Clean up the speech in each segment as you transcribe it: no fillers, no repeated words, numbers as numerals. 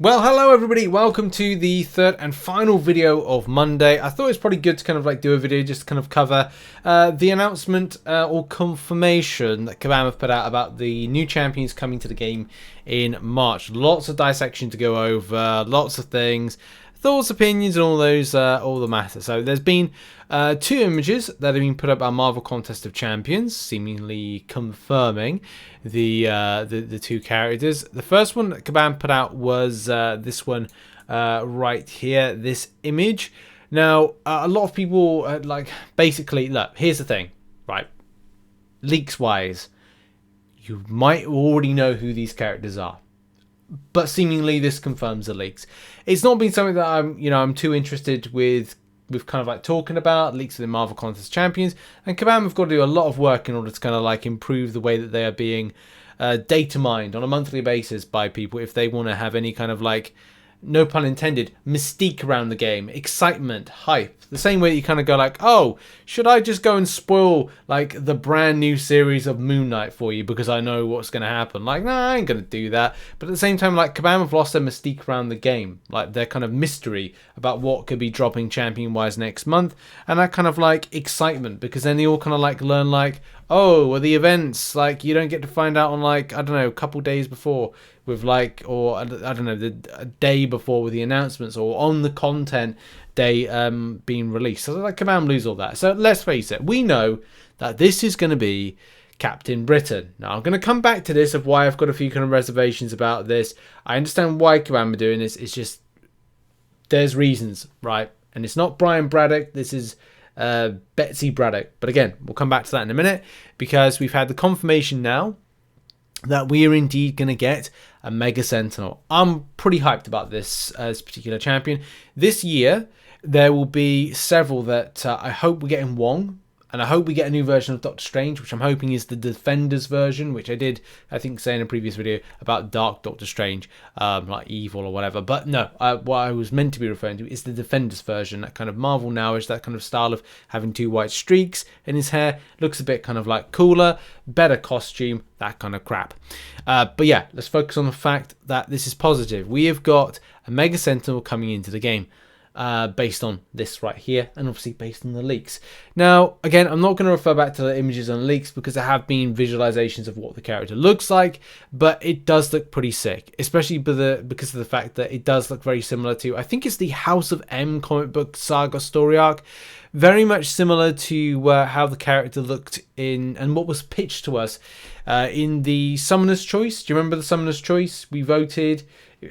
Well, hello everybody, welcome to the third and final video of Monday. I thought it was probably good to kind of like do a video just to kind of cover the announcement or confirmation that Kabam have put out about the new champions coming to the game in March. Lots of dissection to go over, lots of things, thoughts, opinions, and all those, all the matter. So there's been two images that have been put up by Marvel Contest of Champions, seemingly confirming the two characters. The first one that Kabam put out was this one right here, this image. Now, a lot of people basically, look, here's the thing, right? Leaks-wise, you might already know who these characters are, but seemingly this confirms the leaks. It's not been something that I'm too interested with kind of like talking about leaks of the Marvel Contest Champions, and Kabam have got to do a lot of work in order to kind of like improve the way that they are being data mined on a monthly basis by people if they want to have any kind of like, no pun intended, mystique around the game, excitement, hype. The same way that you kind of go like, oh, should I just go and spoil like the brand new series of Moon Knight for you because I know what's going to happen? Like, nah, I ain't going to do that. But at the same time, like, Kabam have lost their mystique around the game, like their kind of mystery about what could be dropping champion-wise next month, and that kind of like excitement, because then they all kind of like learn like, oh, well, the events, like, you don't get to find out on like, I don't know, a couple days before with like, or I don't know, a day before with the announcements, or on the content day being released. So like Kabam lose all that. So let's face it, we know that this is going to be Captain Britain. Now I'm going to come back to this of why I've got a few kind of reservations about this. I understand why Kabam are doing this. It's just there's reasons, right? And it's not Brian Braddock. This is Betsy Braddock. But again, we'll come back to that in a minute, because we've had the confirmation now that we are indeed going to get a Mega Sentinel. I'm pretty hyped about this particular champion. This year, there will be several that I hope we get in Wong, and I hope we get a new version of Doctor Strange, which I'm hoping is the Defenders version, which I did, I think, say in a previous video about Dark Doctor Strange, like evil or whatever. But no, what I was meant to be referring to is the Defenders version, that kind of Marvel Now-ish, that kind of style of having two white streaks in his hair. Looks a bit kind of like cooler, better costume, that kind of crap. But yeah, let's focus on the fact that this is positive. We have got a Mega Sentinel coming into the game. Based on this right here, and obviously based on the leaks. Now, again, I'm not going to refer back to the images and leaks because there have been visualizations of what the character looks like, but it does look pretty sick, especially because of the fact that it does look very similar to, I think it's the House of M comic book saga story arc. Very much similar to how the character looked in, and what was pitched to us in the Summoner's Choice. Do you remember the Summoner's Choice? We voted.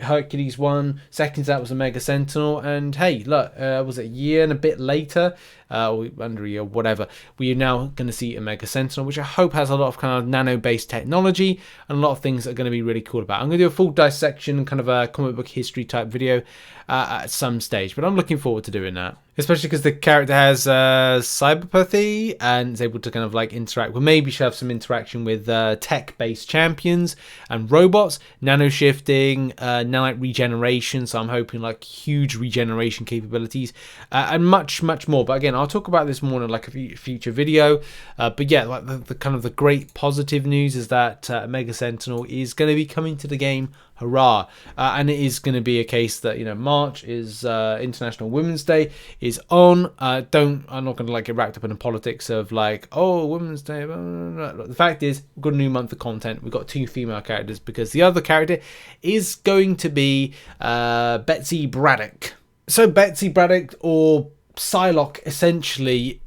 Hercules won. Seconds that was a Mega Sentinel, and hey, look, was it a year and a bit later, or under a year, whatever, we are now going to see a Mega Sentinel, which I hope has a lot of kind of nano-based technology and a lot of things that are going to be really cool about. I'm going to do a full dissection, kind of a comic book history type video at some stage, but I'm looking forward to doing that, especially because the character has cyberpathy and is able to kind of like interact. Well, maybe she'll have some interaction with tech-based champions and robots, nano shifting, nanite regeneration. So I'm hoping like huge regeneration capabilities and much more. But again, I'll talk about this more in like a future video. But yeah, like the kind of the great positive news is that Mega Sentinel is going to be coming to the game. Hurrah! And it is going to be a case that, you know, March is International Women's Day is on. I'm not going to like get wrapped up in the politics of like, oh, Women's Day. Blah, blah, blah. The fact is, we've got a new month of content. We've got two female characters, because the other character is going to be Betsy Braddock. So Betsy Braddock, or Psylocke, essentially,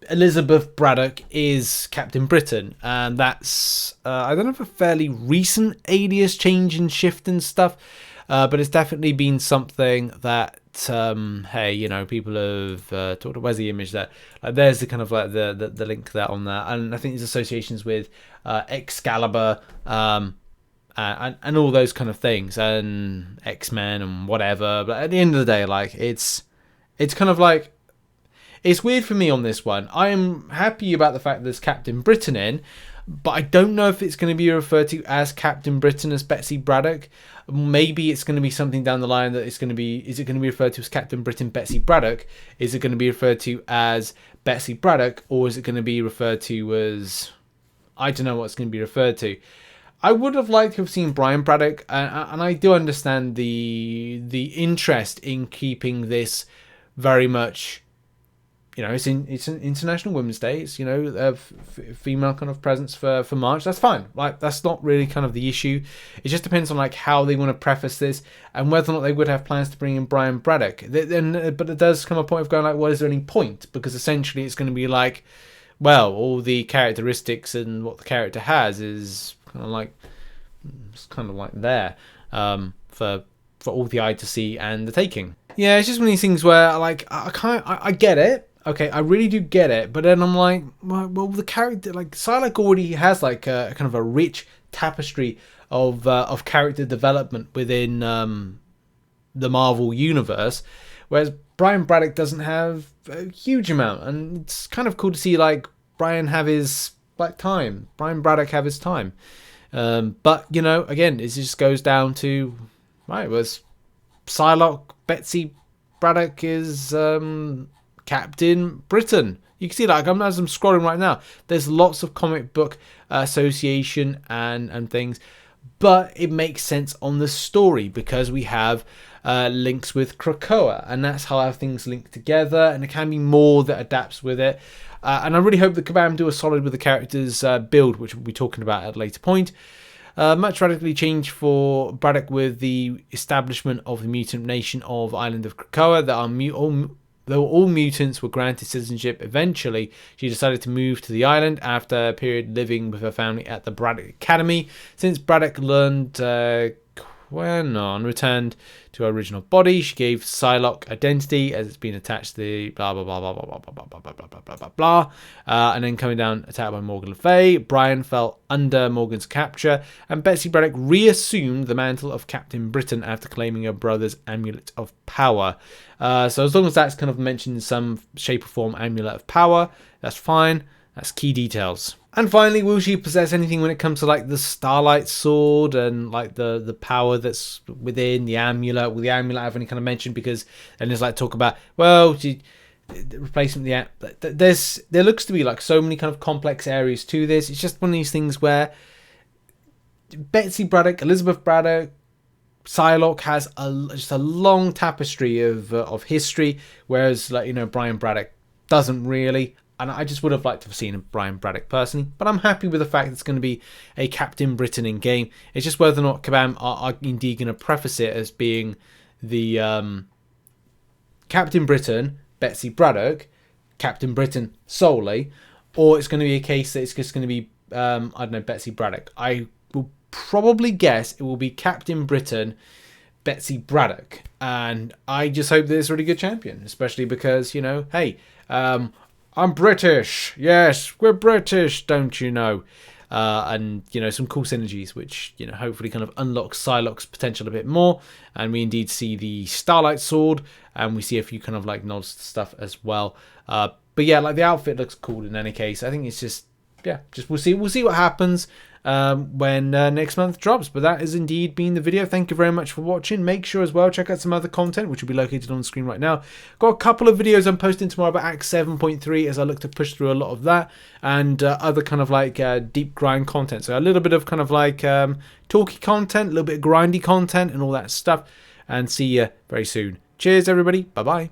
Elizabeth Braddock is Captain Britain, and that's I don't know if a fairly recent alias change and shift and stuff, but it's definitely been something that hey, you know, people have talked about. Where's the image there? Like, there's the kind of like the link there on that, and I think there's associations with Excalibur and all those kind of things, and X-Men and whatever. But at the end of the day, like, it's kind of like, it's weird for me on this one. I am happy about the fact that there's Captain Britain in, but I don't know if it's going to be referred to as Captain Britain as Betsy Braddock. Maybe it's going to be something down the line that it's going to be, is it going to be referred to as Captain Britain Betsy Braddock? Is it going to be referred to as Betsy Braddock? Or is it going to be referred to as, I don't know what it's going to be referred to. I would have liked to have seen Brian Braddock, and I do understand the interest in keeping this very much, you know, it's an International Women's Day. It's, you know, female kind of presence for March. That's fine. Like, that's not really kind of the issue. It just depends on like how they want to preface this and whether or not they would have plans to bring in Brian Braddock. Then, but it does come a point of going like, well, is there any point? Because essentially it's going to be like, well, all the characteristics and what the character has is kind of like, it's kind of like there for all the eye to see and the taking. Yeah, it's just one of these things where like I get it. Okay, I really do get it, but then I'm like, well, the character, like Psylocke already has like a kind of a rich tapestry of character development within the Marvel universe, whereas Brian Braddock doesn't have a huge amount, and it's kind of cool to see like Brian have his like time, Brian Braddock have his time, but you know, again, it just goes down to right, was Psylocke, Betsy Braddock is Captain Britain. You can see that as I'm scrolling right now. There's lots of comic book association and things, but it makes sense on the story because we have links with Krakoa, and that's how things link together. And there can be more that adapts with it. And I really hope that Kabam do a solid with the characters build, which we'll be talking about at a later point. Much radically changed for Braddock with the establishment of the mutant nation of Island of Krakoa. Though all mutants were granted citizenship, eventually she decided to move to the island after a period living with her family at the Braddock Academy. Since Braddock learned and returned to her original body, she gave Psylocke identity as it's been attached to the blah blah blah blah blah blah blah blah blah blah blah blah blah. And then coming down, attacked by Morgan Le Fay, Brian fell under Morgan's capture, and Betsy Braddock reassumed the mantle of Captain Britain after claiming her brother's amulet of power. So as long as that's kind of mentioned in some shape or form, amulet of power, that's fine. That's key details. And finally, will she possess anything when it comes to like the Starlight Sword and like the power that's within the amulet? Will the amulet have any kind of mention? Because then there's like talk about, well, the replacement. There looks to be like so many kind of complex areas to this. It's just one of these things where Betsy Braddock, Elizabeth Braddock, Psylocke has just a long tapestry of history, whereas like, you know, Brian Braddock doesn't really. And I just would have liked to have seen Brian Braddock personally, but I'm happy with the fact that it's going to be a Captain Britain in game. It's just whether or not Kabam are indeed going to preface it as being the Captain Britain, Betsy Braddock, Captain Britain solely, or it's going to be a case that it's just going to be I don't know, Betsy Braddock. I will probably guess it will be Captain Britain, Betsy Braddock, and I just hope there's a really good champion, especially because, you know, hey, I'm British. Yes, we're British, don't you know? And, you know, some cool synergies, which, you know, hopefully kind of unlocks Psylocke's potential a bit more. And we indeed see the Starlight Sword, and we see a few kind of like nods to stuff as well. But yeah, like the outfit looks cool in any case. I think it's just, yeah, just we'll see what happens when next month drops. But that has indeed been the video. Thank you very much for watching. Make sure as well, check out some other content, which will be located on the screen right now. Got a couple of videos I'm posting tomorrow about Act 7.3 as I look to push through a lot of that, and other kind of like deep grind content. So a little bit of kind of like talky content, a little bit of grindy content and all that stuff. And see you very soon. Cheers, everybody. Bye-bye.